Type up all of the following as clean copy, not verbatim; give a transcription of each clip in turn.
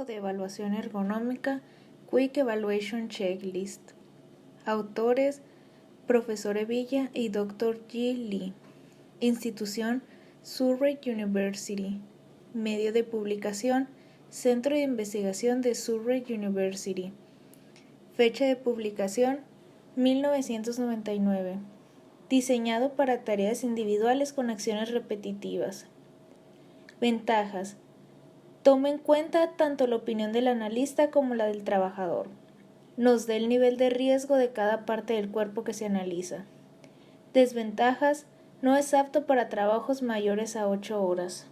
método de evaluación ergonómica Quick Evaluation Checklist. Autores: Profesor Evilla y Dr. G. Lee. Institución: Surrey University. Medio de publicación: Centro de Investigación de Surrey University. Fecha de publicación: 1999. Diseñado para tareas individuales con acciones repetitivas. Ventajas: toma en cuenta tanto la opinión del analista como la del trabajador. Nos da el nivel de riesgo de cada parte del cuerpo que se analiza. Desventajas: no es apto para trabajos mayores a 8 horas.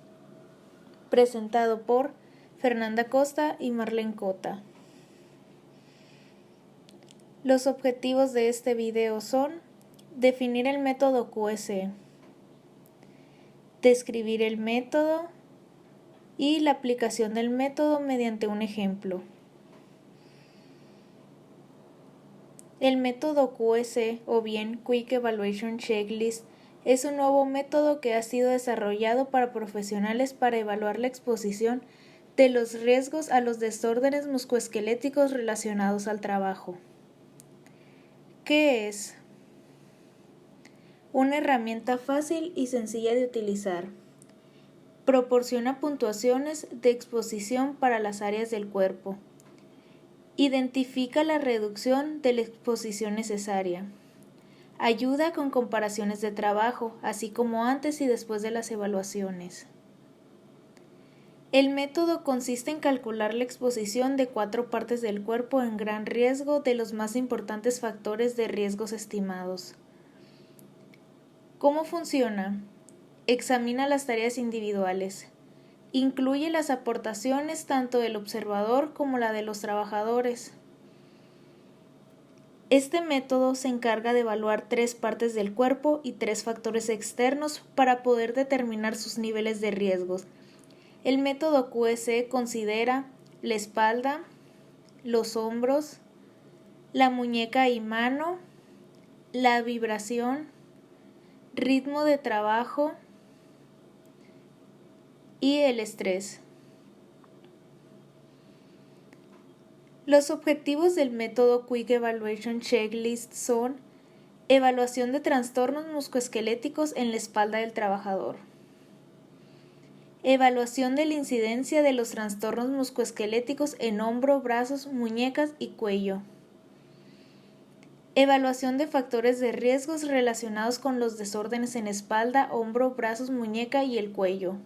Presentado por Fernanda Costa y Marlene Cota. Los objetivos de este video son: definir el método QS, describir el método y la aplicación del método mediante un ejemplo. El método QS o bien Quick Evaluation Checklist es un nuevo método que ha sido desarrollado para profesionales para evaluar la exposición de los riesgos a los desórdenes musculoesqueléticos relacionados al trabajo. ¿Qué es? Una herramienta fácil y sencilla de utilizar. Proporciona puntuaciones de exposición para las áreas del cuerpo. Identifica la reducción de la exposición necesaria. Ayuda con comparaciones de trabajo, así como antes y después de las evaluaciones. El método consiste en calcular la exposición de 4 partes del cuerpo en gran riesgo de los más importantes factores de riesgos estimados. ¿Cómo funciona? Examina las tareas individuales. Incluye las aportaciones tanto del observador como la de los trabajadores. Este método se encarga de evaluar 3 partes del cuerpo y 3 factores externos para poder determinar sus niveles de riesgos. El método QS considera la espalda, los hombros, la muñeca y mano, la vibración, ritmo de trabajo y el estrés. Los objetivos del método Quick Evaluation Checklist son: evaluación de trastornos musculoesqueléticos en la espalda del trabajador, evaluación de la incidencia de los trastornos musculoesqueléticos en hombro, brazos, muñecas y cuello, evaluación de factores de riesgos relacionados con los desórdenes en espalda, hombro, brazos, muñeca y el cuello.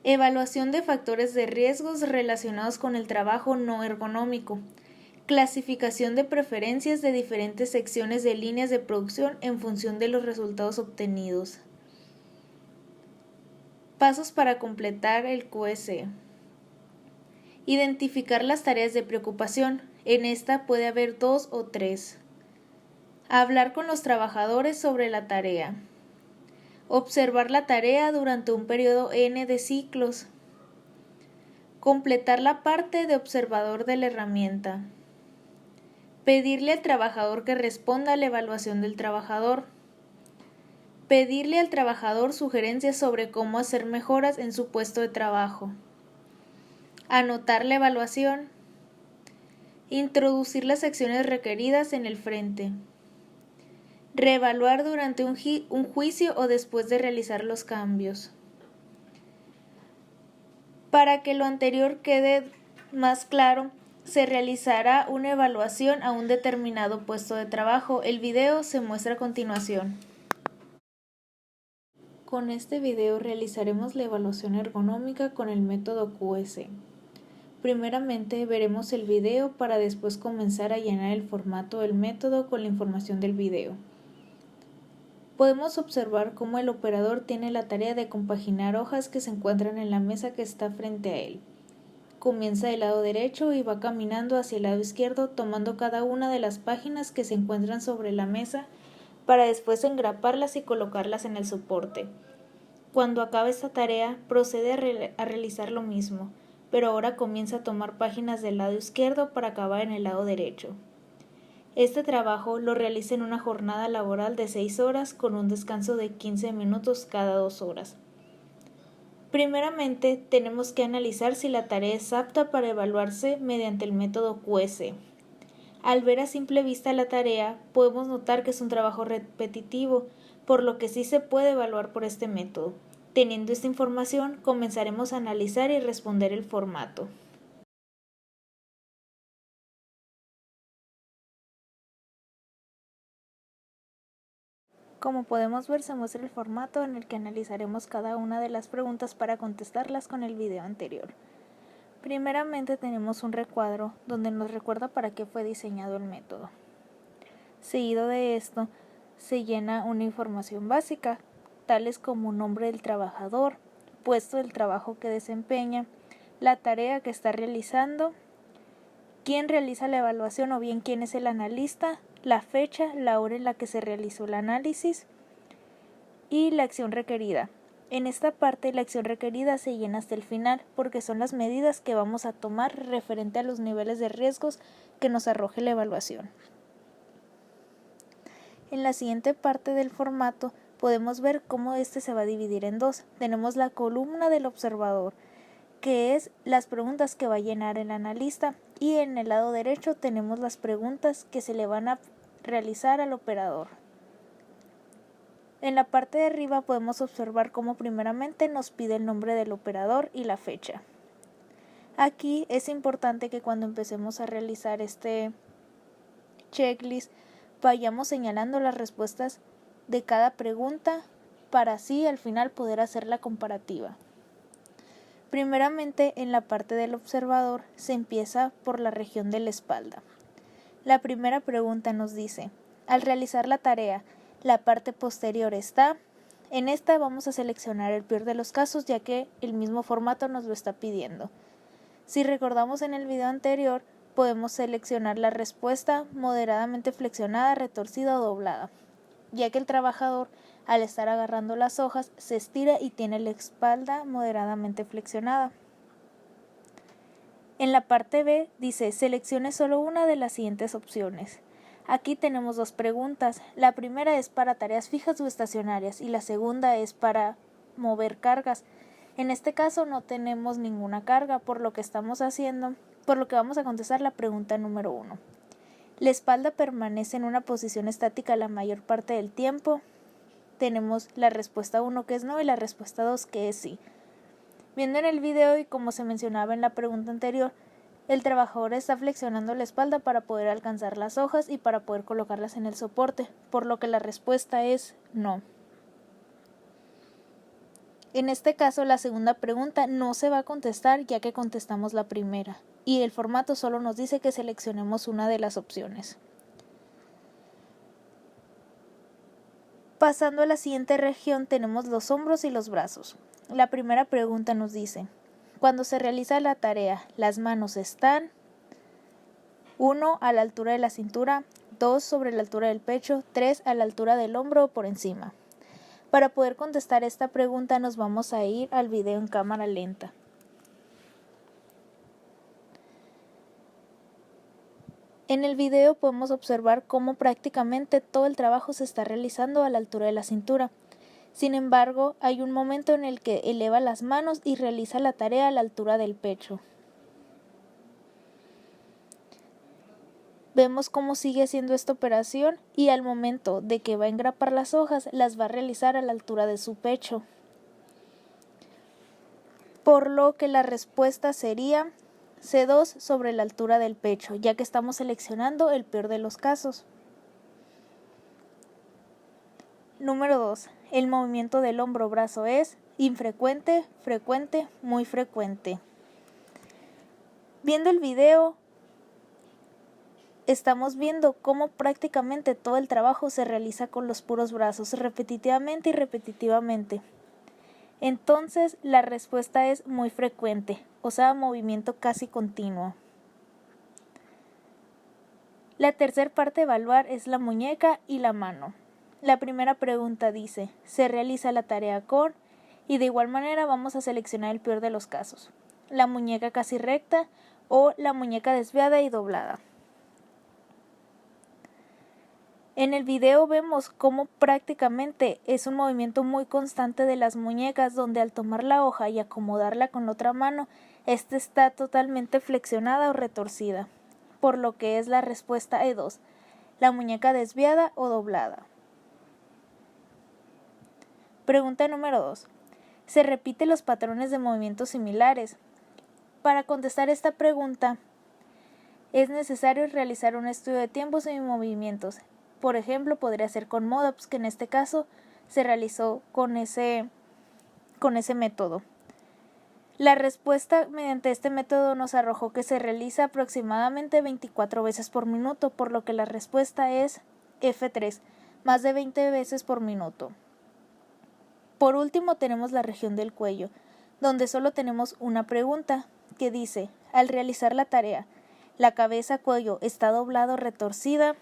Evaluación de factores de riesgos relacionados con el trabajo no ergonómico. Clasificación de preferencias de diferentes secciones de líneas de producción en función de los resultados obtenidos. Pasos para completar el QS. Identificar las tareas de preocupación. En esta puede haber 2 o 3. Hablar con los trabajadores sobre la tarea. Observar la tarea durante un periodo N de ciclos. Completar la parte de observador de la herramienta. Pedirle al trabajador que responda a la evaluación del trabajador. Pedirle al trabajador sugerencias sobre cómo hacer mejoras en su puesto de trabajo. Anotar la evaluación. Introducir las acciones requeridas en el frente. Reevaluar durante un juicio o después de realizar los cambios. Para que lo anterior quede más claro, se realizará una evaluación a un determinado puesto de trabajo. El video se muestra a continuación. Con este video realizaremos la evaluación ergonómica con el método QS. Primeramente veremos el video para después comenzar a llenar el formato del método con la información del video. Podemos observar cómo el operador tiene la tarea de compaginar hojas que se encuentran en la mesa que está frente a él. Comienza del lado derecho y va caminando hacia el lado izquierdo tomando cada una de las páginas que se encuentran sobre la mesa para después engraparlas y colocarlas en el soporte. Cuando acabe esta tarea, procede a realizar lo mismo, pero ahora comienza a tomar páginas del lado izquierdo para acabar en el lado derecho. Este trabajo lo realiza en una jornada laboral de 6 horas con un descanso de 15 minutos cada 2 horas. Primeramente, tenemos que analizar si la tarea es apta para evaluarse mediante el método QS. Al ver a simple vista la tarea, podemos notar que es un trabajo repetitivo, por lo que sí se puede evaluar por este método. Teniendo esta información, comenzaremos a analizar y responder el formato. Como podemos ver, se muestra el formato en el que analizaremos cada una de las preguntas para contestarlas con el video anterior. Primeramente tenemos un recuadro donde nos recuerda para qué fue diseñado el método. Seguido de esto, se llena una información básica, tales como nombre del trabajador, puesto del trabajo que desempeña, la tarea que está realizando, quién realiza la evaluación o bien quién es el analista, la fecha, la hora en la que se realizó el análisis y la acción requerida. En esta parte la acción requerida se llena hasta el final porque son las medidas que vamos a tomar referente a los niveles de riesgos que nos arroje la evaluación. En la siguiente parte del formato podemos ver cómo este se va a dividir en dos. Tenemos la columna del observador, que es las preguntas que va a llenar el analista, y en el lado derecho tenemos las preguntas que se le van a realizar al operador. En la parte de arriba podemos observar cómo primeramente nos pide el nombre del operador y la fecha. Aquí es importante que cuando empecemos a realizar este checklist vayamos señalando las respuestas de cada pregunta para así al final poder hacer la comparativa. Primeramente, en la parte del observador se empieza por la región de la espalda. La primera pregunta nos dice: al realizar la tarea, la parte posterior está. En esta vamos a seleccionar el peor de los casos, ya que el mismo formato nos lo está pidiendo. Si recordamos en el video anterior, podemos seleccionar la respuesta moderadamente flexionada, retorcida o doblada, ya que el trabajador, al estar agarrando las hojas, se estira y tiene la espalda moderadamente flexionada. En la parte B dice: seleccione solo una de las siguientes opciones. Aquí tenemos dos preguntas. La primera es para tareas fijas o estacionarias y la segunda es para mover cargas. En este caso no tenemos ninguna carga, por lo que vamos a contestar la pregunta número 1. La espalda permanece en una posición estática la mayor parte del tiempo. Tenemos la respuesta 1 que es no y la respuesta 2 que es sí. Viendo en el video y como se mencionaba en la pregunta anterior, el trabajador está flexionando la espalda para poder alcanzar las hojas y para poder colocarlas en el soporte, por lo que la respuesta es no. En este caso, la segunda pregunta no se va a contestar ya que contestamos la primera, y el formato solo nos dice que seleccionemos una de las opciones. Pasando a la siguiente región tenemos los hombros y los brazos. La primera pregunta nos dice: cuando se realiza la tarea, las manos están 1 a la altura de la cintura, 2 sobre la altura del pecho, 3 a la altura del hombro o por encima. Para poder contestar esta pregunta nos vamos a ir al video en cámara lenta. En el video podemos observar cómo prácticamente todo el trabajo se está realizando a la altura de la cintura. Sin embargo, hay un momento en el que eleva las manos y realiza la tarea a la altura del pecho. Vemos cómo sigue haciendo esta operación y al momento de que va a engrapar las hojas, las va a realizar a la altura de su pecho. Por lo que la respuesta sería C2 sobre la altura del pecho, ya que estamos seleccionando el peor de los casos. Número 2. El movimiento del hombro-brazo es infrecuente, frecuente, muy frecuente. Viendo el video, estamos viendo cómo prácticamente todo el trabajo se realiza con los puros brazos, repetitivamente y repetitivamente. Entonces, la respuesta es muy frecuente, o sea, movimiento casi continuo. La tercera parte a evaluar es la muñeca y la mano. La primera pregunta dice: se realiza la tarea con, y de igual manera vamos a seleccionar el peor de los casos: la muñeca casi recta o la muñeca desviada y doblada. En el video vemos cómo prácticamente es un movimiento muy constante de las muñecas, donde al tomar la hoja y acomodarla con la otra mano, esta está totalmente flexionada o retorcida, por lo que es la respuesta E2, la muñeca desviada o doblada. Pregunta número 2. Se repiten los patrones de movimientos similares. Para contestar esta pregunta, es necesario realizar un estudio de tiempos y movimientos. Por ejemplo, podría ser con MODOPS, que en este caso se realizó con ese método. La respuesta mediante este método nos arrojó que se realiza aproximadamente 24 veces por minuto, por lo que la respuesta es F3, más de 20 veces por minuto. Por último tenemos la región del cuello, donde solo tenemos una pregunta que dice, al realizar la tarea, ¿la cabeza-cuello está doblada o retorcida?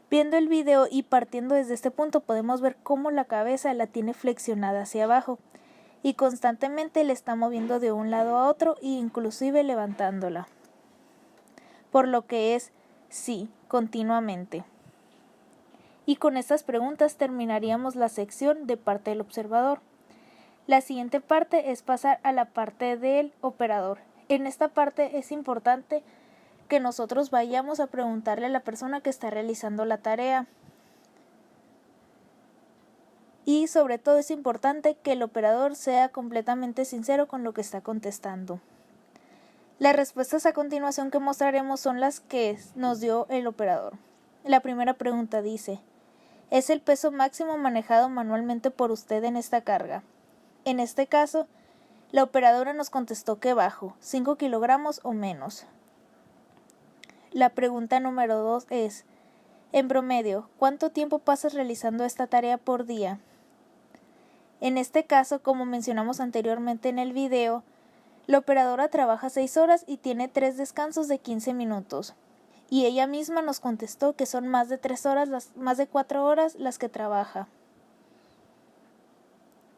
Viendo el video y partiendo desde este punto podemos ver cómo la cabeza la tiene flexionada hacia abajo y constantemente la está moviendo de un lado a otro e inclusive levantándola. Por lo que es sí, continuamente. Y con estas preguntas terminaríamos la sección de parte del observador. La siguiente parte es pasar a la parte del operador. En esta parte es importante que nosotros vayamos a preguntarle a la persona que está realizando la tarea. Y sobre todo es importante que el operador sea completamente sincero con lo que está contestando. Las respuestas a continuación que mostraremos son las que nos dio el operador. La primera pregunta dice, ¿es el peso máximo manejado manualmente por usted en esta carga? En este caso, la operadora nos contestó que bajo, 5 kilogramos o menos. La pregunta número 2 es, en promedio, ¿cuánto tiempo pasas realizando esta tarea por día? En este caso, como mencionamos anteriormente en el video, la operadora trabaja 6 horas y tiene 3 descansos de 15 minutos. Y ella misma nos contestó que son más de 4 horas las que trabaja.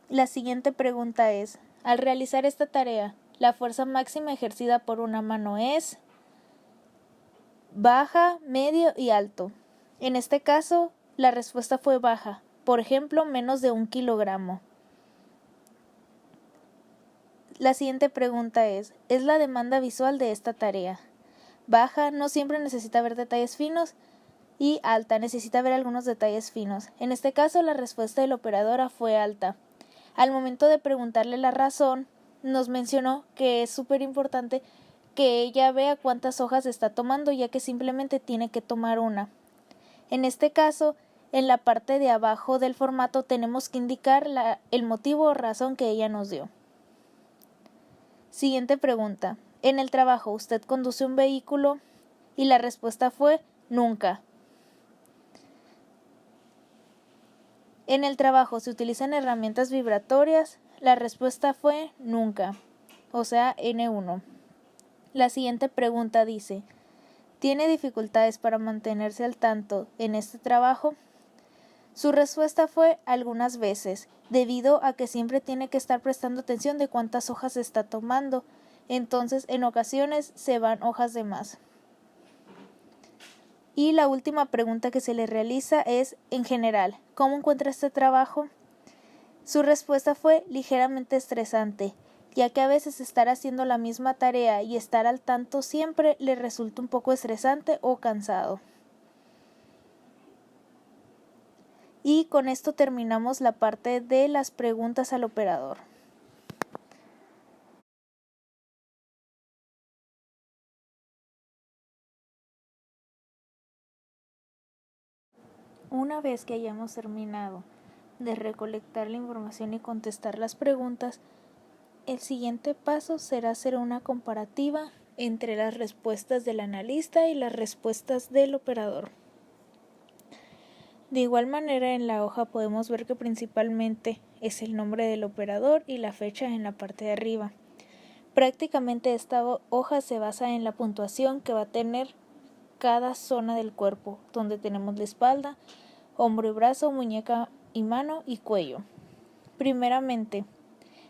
La siguiente pregunta es, al realizar esta tarea, ¿la fuerza máxima ejercida por una mano es baja, medio y alto? En este caso, la respuesta fue baja, por ejemplo, menos de 1 kilogramo. La siguiente pregunta es la demanda visual de esta tarea? Baja, no siempre necesita ver detalles finos, y alta, necesita ver algunos detalles finos. En este caso, la respuesta de la operadora fue alta. Al momento de preguntarle la razón, nos mencionó que es súper importante que ella vea cuántas hojas está tomando, ya que simplemente tiene que tomar una. En este caso, en la parte de abajo del formato tenemos que indicar el motivo o razón que ella nos dio. Siguiente pregunta. En el trabajo, ¿usted conduce un vehículo? Y la respuesta fue nunca. En el trabajo, ¿se utilizan herramientas vibratorias? La respuesta fue nunca, o sea, N1. La siguiente pregunta dice, ¿tiene dificultades para mantenerse al tanto en este trabajo? Su respuesta fue algunas veces, debido a que siempre tiene que estar prestando atención de cuántas hojas está tomando, entonces en ocasiones se van hojas de más. Y la última pregunta que se le realiza es, en general, ¿cómo encuentra este trabajo? Su respuesta fue ligeramente estresante, ya que a veces estar haciendo la misma tarea y estar al tanto siempre le resulta un poco estresante o cansado. Y con esto terminamos la parte de las preguntas al operador. Una vez que hayamos terminado de recolectar la información y contestar las preguntas, el siguiente paso será hacer una comparativa entre las respuestas del analista y las respuestas del operador. De igual manera, en la hoja podemos ver que principalmente es el nombre del operador y la fecha en la parte de arriba. Prácticamente esta hoja se basa en la puntuación que va a tener cada zona del cuerpo, donde tenemos la espalda, hombro y brazo, muñeca y mano y cuello. Primeramente,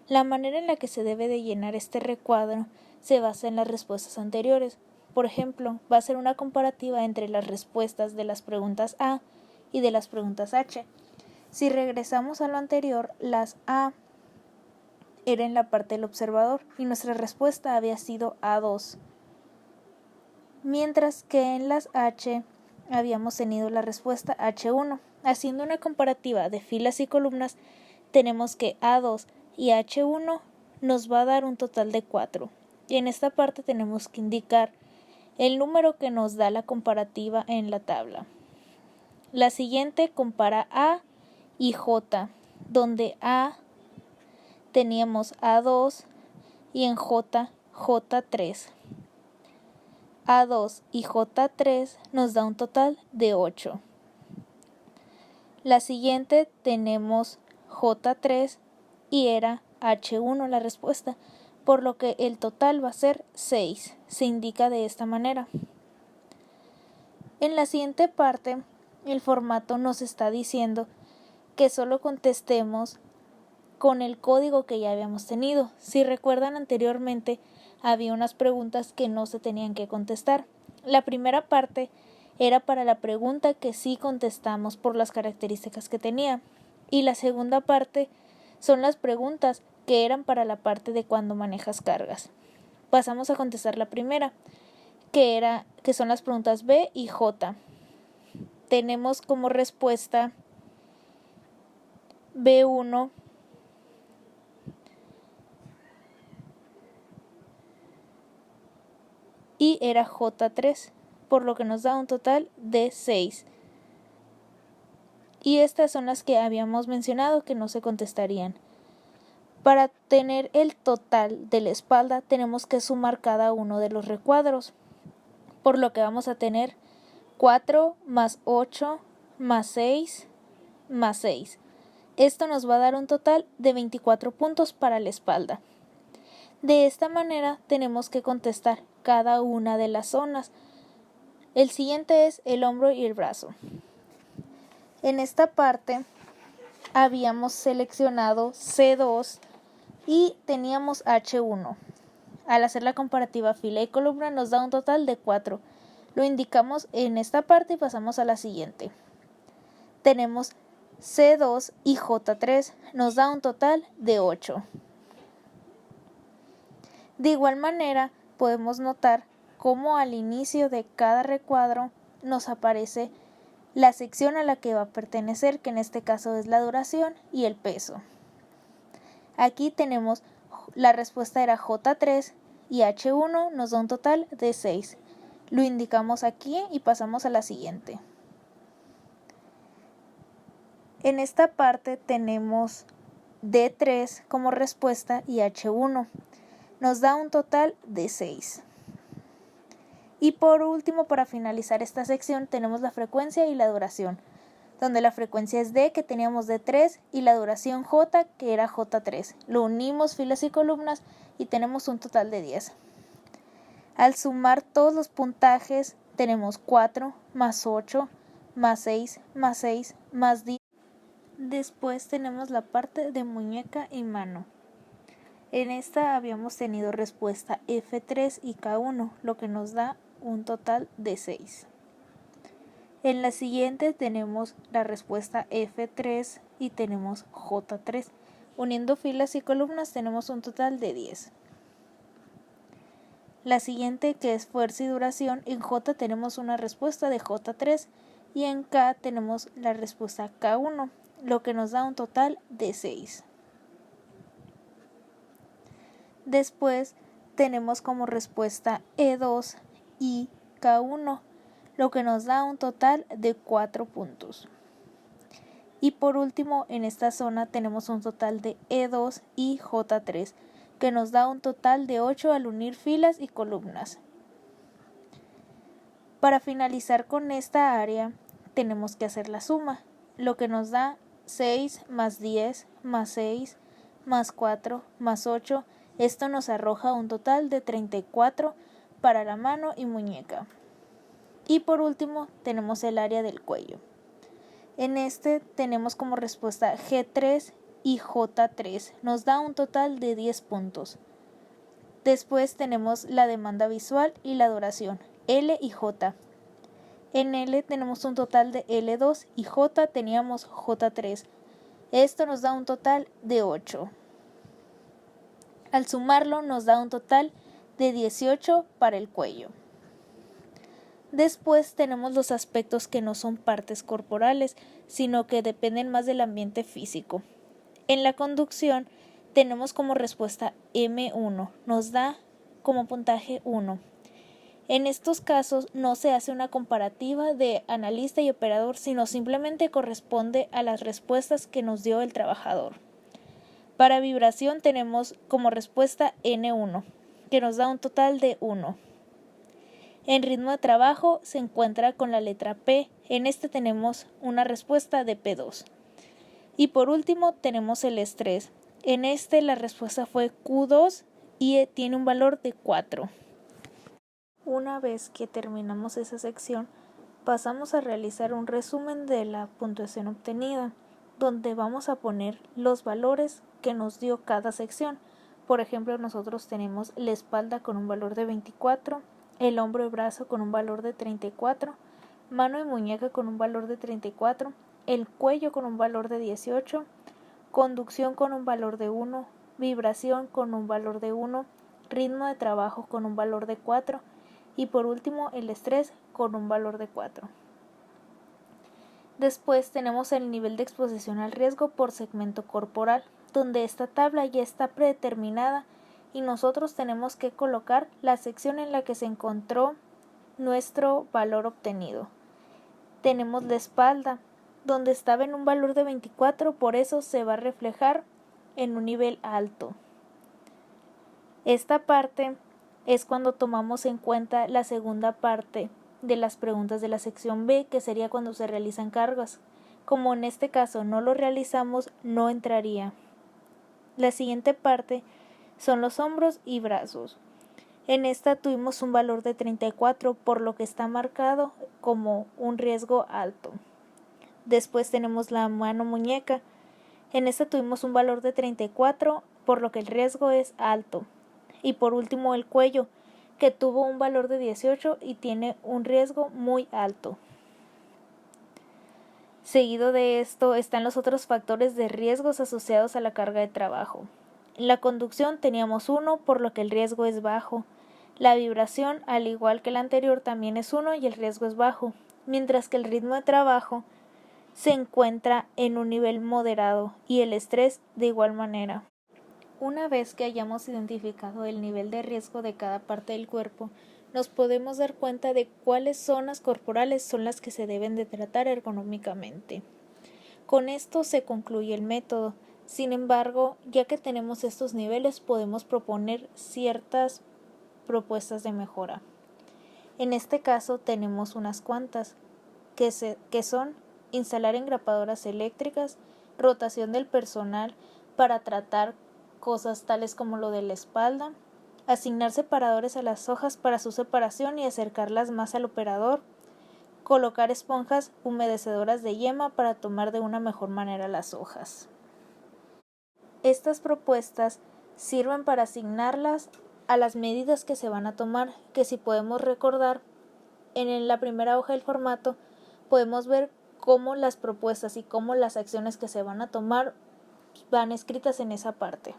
la manera en la que se debe de llenar este recuadro se basa en las respuestas anteriores. por ejemplo, va a ser una comparativa entre las respuestas de las preguntas A y de las preguntas H. Si regresamos a lo anterior, las A era en la parte del observador y nuestra respuesta había sido A2, mientras que en las H habíamos tenido la respuesta H1. Haciendo una comparativa de filas y columnas, tenemos que A2 y H1 nos va a dar un total de 4. Y en esta parte tenemos que indicar el número que nos da la comparativa en la tabla. La siguiente compara A y J, donde A teníamos A2 y en J, J3. A2 y J3 nos da un total de 8. La siguiente tenemos J3 y era H1 la respuesta, por lo que el total va a ser 6. Se indica de esta manera. En la siguiente parte, el formato nos está diciendo que solo contestemos con el código que ya habíamos tenido. Si recuerdan anteriormente, había unas preguntas que no se tenían que contestar. La primera parte era para la pregunta que sí contestamos por las características que tenía. Y la segunda parte son las preguntas que eran para la parte de cuando manejas cargas. Pasamos a contestar la primera, que son las preguntas B y J. Tenemos como respuesta B1 y era J3, por lo que nos da un total de 6. Y estas son las que habíamos mencionado que no se contestarían. Para tener el total de la espalda tenemos que sumar cada uno de los recuadros, por lo que vamos a tener 4 más 8 más 6 más 6. Esto nos va a dar un total de 24 puntos para la espalda. De esta manera tenemos que contestar cada una de las zonas. El siguiente es el hombro y el brazo. En esta parte habíamos seleccionado C2 y teníamos H1. Al hacer la comparativa fila y columna nos da un total de 4. Lo indicamos en esta parte y pasamos a la siguiente. Tenemos C2 y J3, nos da un total de 8. De igual manera, podemos notar cómo al inicio de cada recuadro nos aparece la sección a la que va a pertenecer, que en este caso es la duración y el peso. Aquí tenemos la respuesta era J3 y H1 nos da un total de 6. Lo indicamos aquí y pasamos a la siguiente. En esta parte tenemos D3 como respuesta y H1. Nos da un total de 6. Y por último, para finalizar esta sección, tenemos la frecuencia y la duración, donde la frecuencia es D, que teníamos D3, y la duración J, que era J3. Lo unimos filas y columnas y tenemos un total de 10. Al sumar todos los puntajes, tenemos 4 más 8 más 6 más 6 más 10. Después tenemos la parte de muñeca y mano. En esta habíamos tenido respuesta F3 y K1, lo que nos da un total de 6. En la siguiente tenemos la respuesta F3 y tenemos J3. Uniendo filas y columnas tenemos un total de 10. La siguiente, que es fuerza y duración, en J tenemos una respuesta de J3 y en K tenemos la respuesta K1, lo que nos da un total de 6. Después tenemos como respuesta E2 y K1, lo que nos da un total de 4 puntos. Y por último, en esta zona tenemos un total de E2 y J3, que nos da un total de 8 al unir filas y columnas. Para finalizar con esta área, tenemos que hacer la suma, lo que nos da 6 más 10 más 6 más 4 más 8. Esto nos arroja un total de 34 para la mano y muñeca. Y por último tenemos el área del cuello. En este tenemos como respuesta G3 y J3. Nos da un total de 10 puntos. Después tenemos la demanda visual y la duración, L y J. En L tenemos un total de L2 y J teníamos J3. Esto nos da un total de 8. Al sumarlo nos da un total de 18 para el cuello. Después tenemos los aspectos que no son partes corporales, sino que dependen más del ambiente físico. En la conducción tenemos como respuesta M1, nos da como puntaje 1. En estos casos no se hace una comparativa de analista y operador, sino simplemente corresponde a las respuestas que nos dio el trabajador. Para vibración tenemos como respuesta N1, que nos da un total de 1. En ritmo de trabajo se encuentra con la letra P, en este tenemos una respuesta de P2. Y por último tenemos el estrés, en este la respuesta fue Q2 y tiene un valor de 4. Una vez que terminamos esa sección, pasamos a realizar un resumen de la puntuación obtenida, donde vamos a poner los valores que nos dio cada sección. Por ejemplo, nosotros tenemos la espalda con un valor de 24, el hombro y brazo con un valor de 34, mano y muñeca con un valor de 34, el cuello con un valor de 18, conducción con un valor de 1, vibración con un valor de 1, ritmo de trabajo con un valor de 4, y por último el estrés con un valor de 4. Después tenemos el nivel de exposición al riesgo por segmento corporal, donde esta tabla ya está predeterminada y nosotros tenemos que colocar la sección en la que se encontró nuestro valor obtenido. Tenemos la espalda, donde estaba en un valor de 24, por eso se va a reflejar en un nivel alto. Esta parte es cuando tomamos en cuenta la segunda parte de las preguntas de la sección B, que sería cuando se realizan cargas. Como en este caso no lo realizamos, no entraría. La siguiente parte son los hombros y brazos. En esta tuvimos un valor de 34, por lo que está marcado como un riesgo alto. Después tenemos la mano muñeca. En esta tuvimos un valor de 34, por lo que el riesgo es alto. Y por último el cuello, que tuvo un valor de 18 y tiene un riesgo muy alto. Seguido de esto están los otros factores de riesgos asociados a la carga de trabajo. En la conducción teníamos 1, por lo que el riesgo es bajo. La vibración, al igual que la anterior, también es 1 y el riesgo es bajo, mientras que el ritmo de trabajo se encuentra en un nivel moderado y el estrés de igual manera. Una vez que hayamos identificado el nivel de riesgo de cada parte del cuerpo, nos podemos dar cuenta de cuáles zonas corporales son las que se deben de tratar ergonómicamente. Con esto se concluye el método. Sin embargo, ya que tenemos estos niveles, podemos proponer ciertas propuestas de mejora. En este caso tenemos unas cuantas, que son instalar engrapadoras eléctricas, rotación del personal para tratar cosas tales como lo de la espalda, asignar separadores a las hojas para su separación y acercarlas más al operador, colocar esponjas humedecedoras de yema para tomar de una mejor manera las hojas. Estas propuestas sirven para asignarlas a las medidas que se van a tomar, que si podemos recordar, en la primera hoja del formato podemos ver cómo las propuestas y cómo las acciones que se van a tomar van escritas en esa parte.